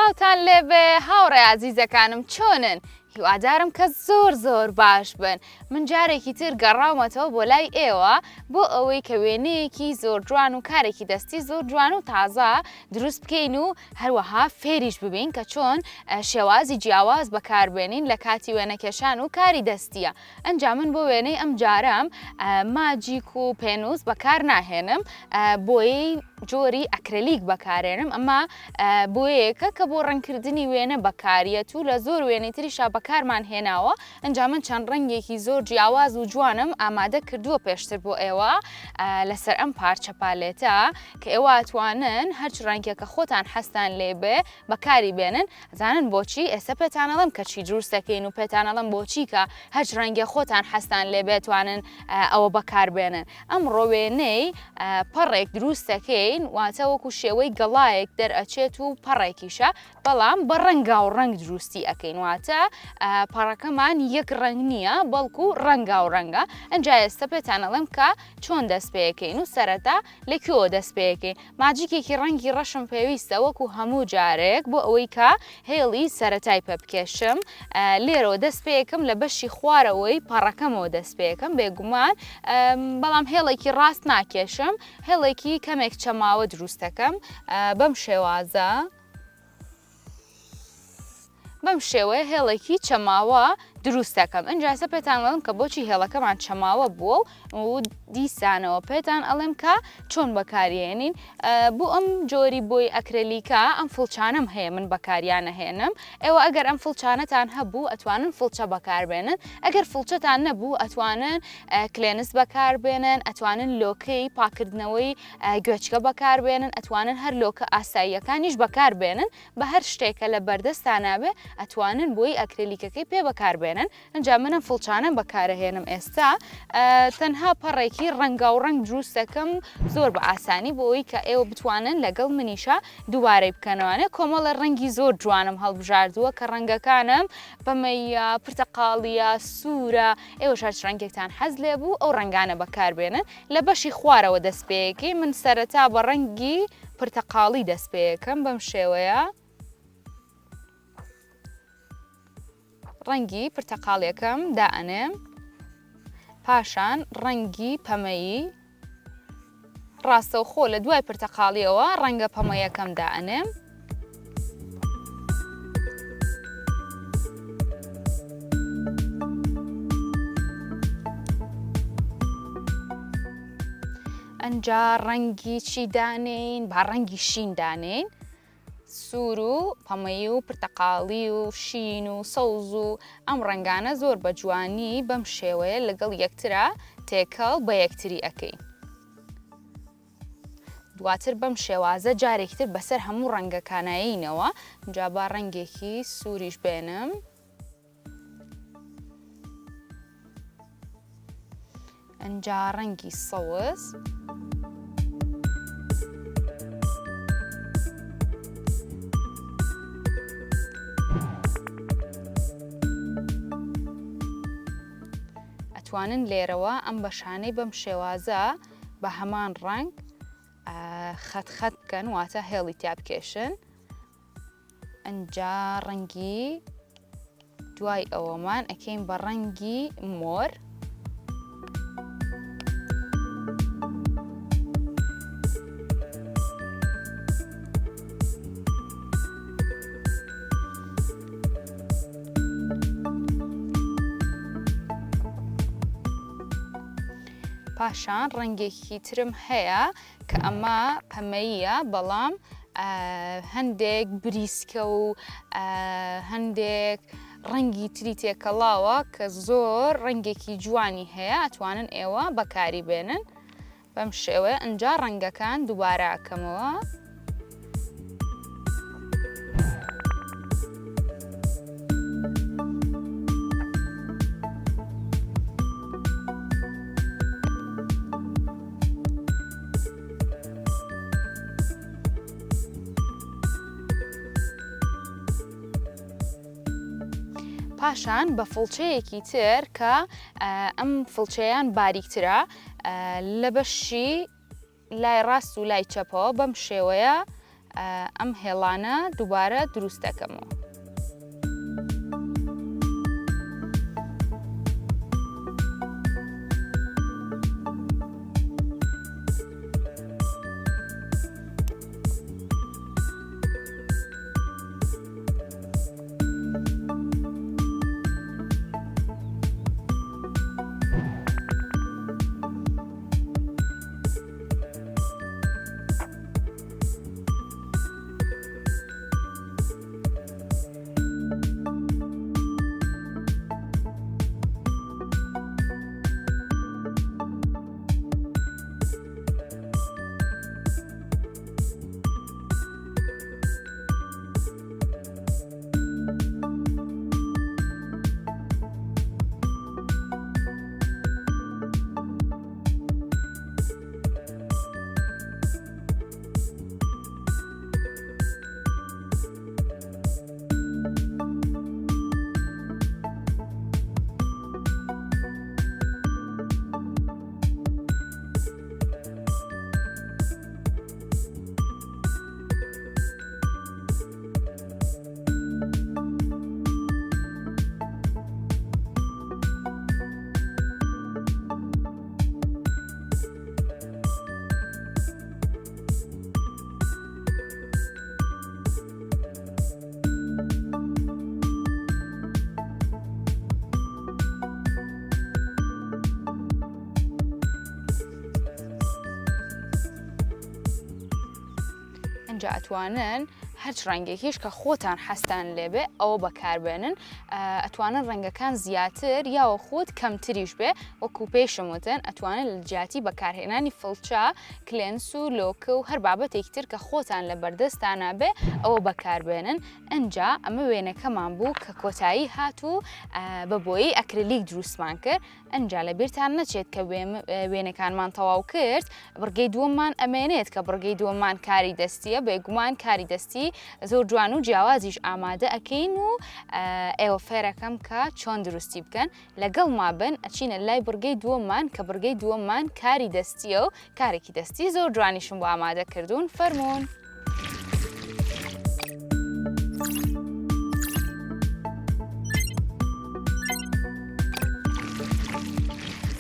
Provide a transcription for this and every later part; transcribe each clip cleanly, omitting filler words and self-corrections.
سلااوتان لێبێ هاوڕێ عەزیزەکانم چۆنن؟ هیوادارم کە زۆر باش بن. من جارێکی تر گەڕاومەتەوە بۆ لای ئێوە بۆ ئەوەی کە وێنەیەکی زۆر جوان و کارێکی دەستی زۆر جوان و تازە دروست بکەین و هەروەها فێریش ببین کە چۆن شێوازی جیاواز بەکاربێنین لە کاتی وێنەکێشان و کاری دەستیە. ئەنجا من بۆ وێنەی ئەم جارم ماجیک و پێنووس بەکار ناهێنم، بۆیەی جۆری ئەکرلیک بەکارێنم، ئەمە بۆیەکە کە بۆ ڕەنگکردنی وێنە بەکاریەت و لە زۆر وێنەی تریشا بەکارمان هێناوە. ئەنجا من چەند ڕەنگێکی زۆر جیاواز و جوانم ئامادە کردووە پێشتر بۆ ئێوە لەسەر ئەم پارچە پالێتە کە ئێوە ئەتوانن هەرچ ڕەنگێکە خۆتان حەستان لێبێ بەکاری بێنن. ئەزانن بۆچی ئێستا پێتانەڵم کە چی دروست دەکەین و پێتانەڵم بۆچی کە هەرچ ڕەنگێ خۆتان حەستان لێبێ توانن ئەوە بەکاربێنن. ئەم ڕۆوێنەی پەڕێک دروست دەکەین واتە وەکو شێوەی گەڵایەک دەرئەچێت و پەڕێکیشە، بەڵام بە ڕەنگا و ڕەنگ دروستی ئەەکەین، واتە پەڕەکەمان یەک ڕەنگ نییە بەڵکو ڕەنگا و ڕەنگە. ئەنجا ئێستا پێتانەڵم کە چۆن دەست پێەکەین و سەرەتا لەکوێوە دەست پێەکەین. ماجیکێکی ڕەنگی ڕەشم پێویستە وەکو هەموو جارێک بۆ ئەوەی کە هێڵی سەرەتای پێ بکێشم. لێرەوە دەست پێەکەم لە بەشی خوارەوەی پەڕەکەمەوە دەست پێەکەم بێگومان، بەڵام هێڵێکی ڕاست ناکێشم، هێڵێکی کەمێک چەماوە دروست دەکەم بەم شێوازە. بەم شێوەیە هێڵێکی چەماوە دروست دەکەم. ئەنجاسە پێتان ئەڵێم کە بۆچی هێڵەکەمان چەماوە بووە و دیسانەوە پێتان ئەڵێم کە چۆن بەکارێنین. بۆ ئەم جۆری بۆی ئەکرلیکە ئەم فڵچانم هەیە من بەکاریانە هێنم. ئێوە ئەگەر ئەم فڵچانەتان هەبوو ئەتوانن فڵچە بەکاربێنن، ئەگەر فڵچەتان نەبوو ئەتوانن کلێنس بەکاربێنن، ئەتوانن لۆکەی پاکردنەوەی گوێچکە بەکاربێنن، ئەتوانن هەر لۆکە ئاساییەکانیش بەکاربێنن. بە هەر شتێکە لە بەردەستانابێ ئەتوانن بۆی ئەکرلیکەکەی پێ بەکاربێنن. ئەنجا منم فڵچانە بەکارەهێنم ئێستا تەنها پەڕێکی ڕەنگا و ڕەنگ دروست دەکەم زۆر بە ئاسانی بۆ ئەوەی کە ئێوە بتوانن لەگەڵ منیشە دووبارەی بکەنەوەنێ. کۆمەڵە ڕەنگی زۆر جوانم هەڵبژاردووە کە ڕەنگەکانم بەمەیە، پرتەقاڵیە، سوورە، ئێوە هەرچ ڕەنگێکتان حەز لێ بوو ئەو ڕەنگانە بەکاربێنن. لە بەشی خوارەوە دەست پێیەکەی من سەرەتا بە ڕەنگی پرتەقاڵی دەست پێیەکەم بەم شێوەیە. ڕەنگی پرتەقاڵیەکەم دائەنێم، پاشان ڕەنگی پەمەیی ڕاستەوخۆ لە دوای پرتەقاڵیەوە ڕەنگە پەمەیەکەم دائەنێم. ئەنجا ڕەنگی چی دانین؟ با ڕەنگی شین دانین. سوور و پەمەیی و پرتەقاڵی و شین و سەوز و ئەم ڕەنگانە زۆر بە جوانی بەم شێوەیە لەگەڵ یەکترا تێکەڵ بە یەکتری ئەەکەین. دواتر بەم شێوازە جارێکتر بەسەر هەموو ڕەنگەکانایینەوە. جا با ڕەنگێکی سووریش بێنم، ئەنجا ڕەنگی سەوز، ئەتوانن لێرەوە ئەم بەشانەی بەم شێوازە بە هەمان ڕەنگ خەت بکەن، واتە هێڵی تیا بکێشن. ئەنجا ڕەنگی دوای ئەوەمان ئەکەین بە ڕەنگی مۆر. پاشان ڕەنگێکی ترم هەیە کە ئەمە پەمەییە، بەڵام هەندێک بریسکە و هەندێک ڕەنگی تری تێکەڵاوە کە زۆر ڕەنگێکی جوانی هەیە، ئەتوانن ئێوە بەکاری بێنن بەم شێوەیە. ئەنجا ڕەنگەکان دووبارە ئەکەمەوە. پاشان بە فڵچەیەکی تر کە ئەم فڵچەیان باریکترە لە بەشی لای ڕاست و لای چەپەوە بەم شێوەیە ئەم هێڵانە دووبارە دروست دەکەمەوە. ئەنجا ئەتوانن هەرچ ڕەنگێکیش کە خۆتان حەستان لێبێ ئەوە بەکاربێنن، ئەتوانن ڕەنگەکان زیاتر یاوە خۆت کەمتریش بێ، وەکو پێشم وتن ئەتوانن لە جیاتی بەکارهێنانی فڵچە، کلێنس و لۆکە و هەر بابەتێکی تر کە خۆتان لە بەردەستانە بێ ئەوە بەکاربێنن. ئەنجا ئەمە وێنەکەمان بوو کە کۆتایی هاتوو بە بۆیی ئەکریلیک دروستمان کرد. ئەنجا لە بیرتان نەچێت کە وێنەکانمان تەواو کرد، بڕگەی دووەممان ئەمێنێت کە بڕگەی دووەممان کاری دەستیە، بێگومان کاری دەستی زۆر جوان و جیاوازیش ئامادە ئەکەین و ئێوە فێرەکەم کە چۆن دروستی بکەن. لەگەڵ ما بن ئەچینە لای بڕگەی دووەممان کە بڕگەی دووەممان کاری دەستیە و کارێکی دەستی زۆر جوانیشم بۆ ئامادە کردوون. فەرموون.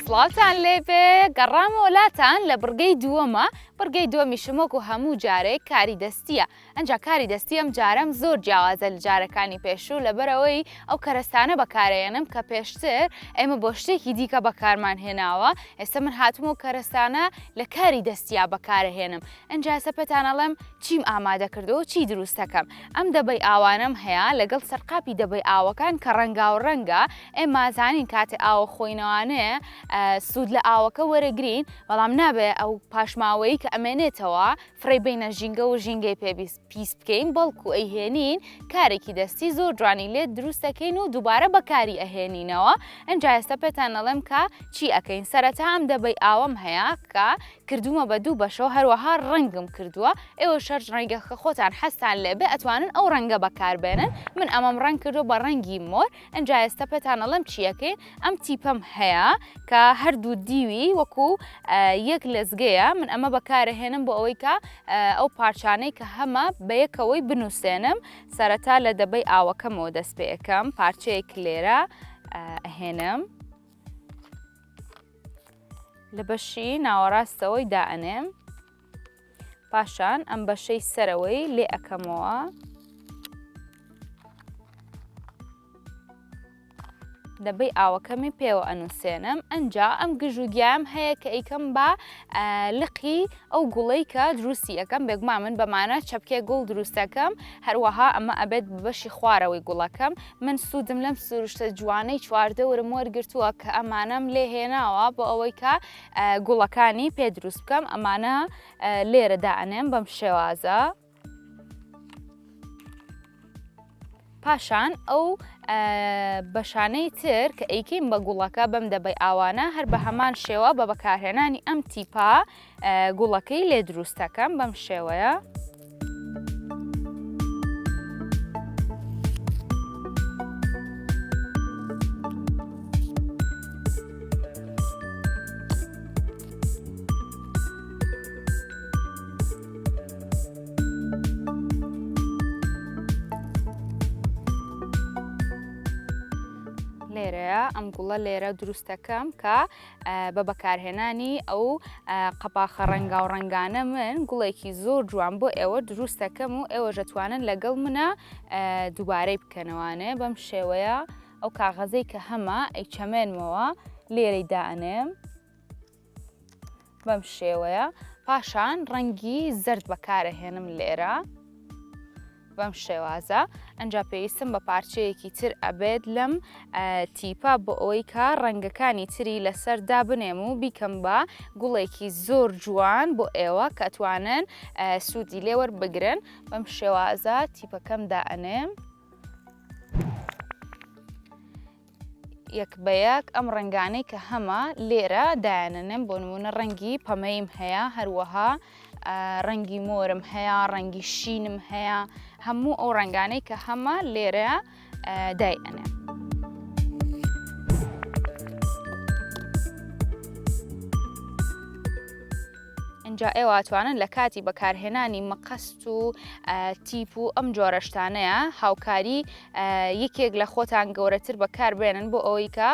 سڵاتان لێبێ، گەڕامە وڵاتان لە بڕگەی دووەمە. بڕگەی دووەمیشم وەکو هەموو جارێک کاری دەستیە. ئەنجا کاری دەستی ئەم جارەم زۆر جیاوازە لە جارەکانی پێشوو، لەبەرەوەی ئەو کەرەستانە بەکارێنم کە پێشتر ئێمە بۆ شتێکی دیکە بەکارمان هێناوە. ئێستا من هاتوومە و کەرەستانە لە کاری دەستیا بەکارهێنم. ئەنجا ئێستا پێتان ئەڵێم چیم ئامادە کردەوە، چی دروست دەکەم. ئەم دەبەی ئاوانەم هەیە لەگەڵ سەرقاپی دەبەی ئاوەکان کە ڕەنگا و ڕەنگە. ئێمە زانین کاتێ ئاوە خۆینەوانەیە سوود لە ئاوەکە وەرەگرین، بەڵام نابێ ئەو پاشماوەیە کە ئەمێنێتەوە فڕێ بینە ژینگە و ژینگەی پیس بکەین، بەڵکو ئەیهێنین کارێکی دەستی زۆر جوانی لێت دروست دەکەین و دووبارە بەکاری ئەهێنینەوە. ئەنجا ئێستا پێتان ئەڵێم کە چی ئەەکەین. سەرەتا ئەم دەبەی ئاوەم هەیە کە کردومە بە دوو بەشەوە، هەروەها ڕەنگم کردووە. ئێوە شەرج ڕەنگەکە خۆتان حەستان لێبێ ئەتوانن ئەو ڕەنگە بەکاربێنن. من ئەمەم ڕەنگ کردو بە ڕەنگی مۆر. ئەنجا ئێستا پێتان ئەڵێم چیەکەین. ئەم تیپەم هەیە کە هەردوو دیوی وەکو یەک لەزگەیە. من ئەمە بەکارهێنم بۆ ئەوەی کە ئەو پارچانەی کە هەمە بە یەکەوەی بنووسێنم. سەرەتا لە دەبەی ئاوەکەمەوە دەست پێ یەکەم پارچەیەک لێرە ئەهێنم، لە بەشی ناوەڕاستەوەی دائەنێم، پاشان ئەم بەشەی سەرەوەی لێ ئەەکەمەوە، دەبەی ئاوەکەمی پێوە ئەنووسێنم. ئەنجا ئەم گژوگیام هەیە کە ئەیکەم بە لقی ئەو گوڵەی کە دروستی ئەەکەم. بێگومان من بەمانە چەپکێ گوڵ دروستەکەم، هەروەها ئەمە ئەبێت بەشی خوارەوەی گوڵەکەم. من سوودم لەم سروشتە جوانەی چواردە وەرم وەرگرتووە کە ئەمانەم لێ هێناوە بۆ ئەوەی کە گوڵەکانی پێ دروست بکەم. ئەمانە لێرە دائەنێم بەم شێوازە. پاشان ئەو بەشانەی تر کە ئەیکەین بە گوڵەکە بەم دەبەی ئاوانە هەر بە هەمان شێوە بە بەکارهێنانی ئەم تیپا گوڵەکەی لێ دروستەکەم بەم شێوەیە. لێرە ئەم گوڵە لێرە دروستەکەم کە بە بەکارهێنانی ئەو قەپاخە ڕەنگا و ڕەنگانە من گوڵێکی زۆر جوان بۆ ئێوە دروستەکەم و ئێوە دەتوانن لەگەڵ منە دووبارەی بکەنەوانێ بەم شێوەیە ئەو کاغەزەی کە هەمە ئەیچەمێنمەوە لێرەی دائنێم بەم شێوەیە پاشان ڕەنگی زرد بەکارەهێنم لێرە بەم شێوازە ئەنجا پێویستم بە پارچەیەکی تر ئەبێت لەم تیپە بۆ ئەوەی کە ڕەنگەکانی تری لەسەردا بنێم و بیکەم بە گوڵێکی زۆر جوان بۆ ئێوە کە ئەتوانن سوودی لێوەربگرن بەم شێوازە تیپەکەم دائنێم یەک بە یەک ئەم ڕەنگانەی کە هەمە لێرە دایانەنێم بۆ نمونە ڕەنگی پەمەیم هەیە هەروەها ڕەنگی مۆرم هەیە ڕەنگی شینم هەیە هەموو ئەو ڕەنگانەی کە هەمە لێرە دایانێم اینجا ئێوە ئەتوانن لە کاتی بەکارهێنانی مەقەست و تیپ و ئەم جۆرە شتانەیە هاوکاری یەکێک لە خۆتان گەورەتر بەکاربێنن بۆ ئەوەی کە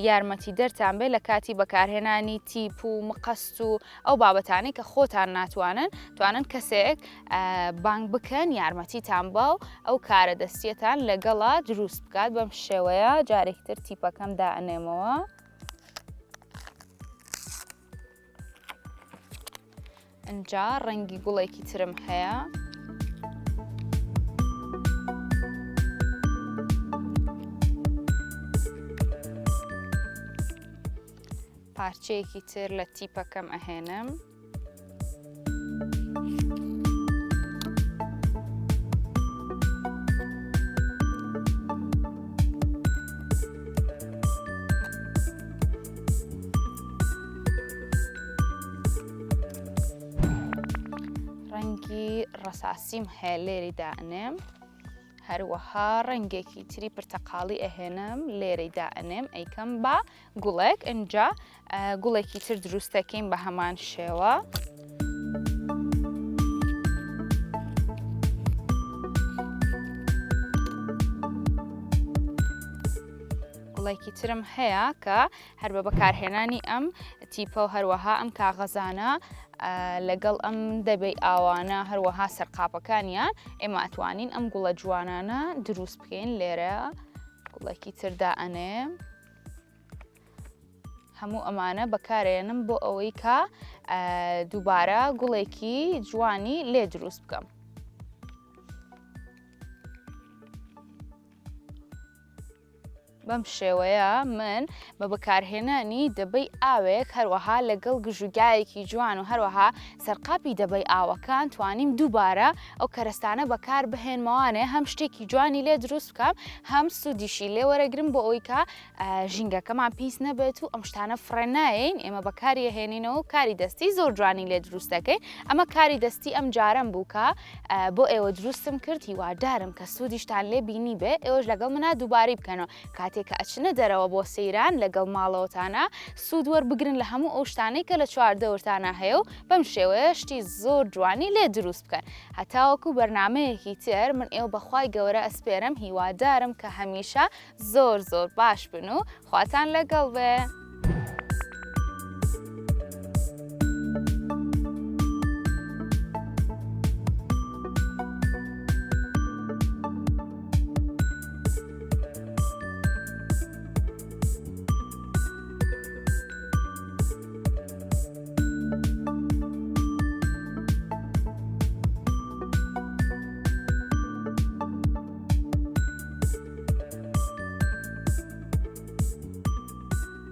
یارمەتی دەرتان بێت لە کاتی بەکارهێنانی تیپ و مەقەست و ئەو بابەتانەی کە خۆتان ناتوانن توانن کەسێک بانگ بکەن یارمەتیتان بە و ئەو کارە دەستیەتان لەگەڵا دروست بکات بەم شێوەیە جارێکتر تیپەکەم دائنێمەوە اینجا ڕەنگی گوڵێکی ترم هەیە پارچەیەکی تر لە تیپەکەم ئەهێنم ڕەنگی ڕەساسیم هەیە لێرەی دائنێم هەروەها ڕەنگێکی تری پرتەقاڵی ئەهێنم لێرەی دائنێم ئەیکەم بە گوڵێک ئینجا گوڵێکی تر دروستەکەین بە هەمان شێوە گوڵێکی ترم هەیە کە هەر بە بەکارهێنانی ئەم تیپە و هەروەها ئەم کاغەزانە لەگەڵ ئەم دەبەی ئاوانە هەروەها سەرقاپەکانیان ئێمە ئەتوانین ئەم گوڵە جوانانە دروست بکەین لێرە گوڵێکی تر دائنێم هەموو ئەمانە بەکارێنم بۆ ئەوەی کە دووبارە گوڵێکی جوانی لێ دروست بکەم بەم شێوەیە من بە بەکارهێنانی دەبەی ئاوێک هەروەها لەگەڵ گژوگایەکی جوان و هەروەها سەرقاپی دەبەی ئاوەکان توانیم دووبارە ئەو کەرەستانە بەکار بهێنمەوانێ هەم شتێکی جوانی لێ دروست بکەم هەم سوودیشی لێ وەرەگرم بۆ ئەوەی کە ژینگەکەمان پیس نەبێت و ئەم شتانە فڕێنایین ئێمە بەکاری هێنینەوە و کاری دەستی زۆر جوانی لێ دروست دەکەین ئەمە کاری دەستی ئەم جارم بوو کە بۆ ئێوە دروستم کرد هیوادارم کە سوودیشتان لێ بینی بێ ئێوەش لەگەڵ منە دووبارەی بکەنەوە کاتێک کە ئەچنە دەرەوە بۆ سەیران لەگەڵ ماڵەوەتانە سوود وەربگرن لە هەموو ئەو شتانەی کە لە چواردەوەتانە هەیە و بەم شێوەیە شتی زۆر جوانی لێ دروست بکەن هەتاوەکو بەرنامەیەکی تر من ئێوە بەخوای گەورە ئەسپێرم هیوادارم کە هەمیشە زۆر باش بن و خواتان لەگەڵ بێ.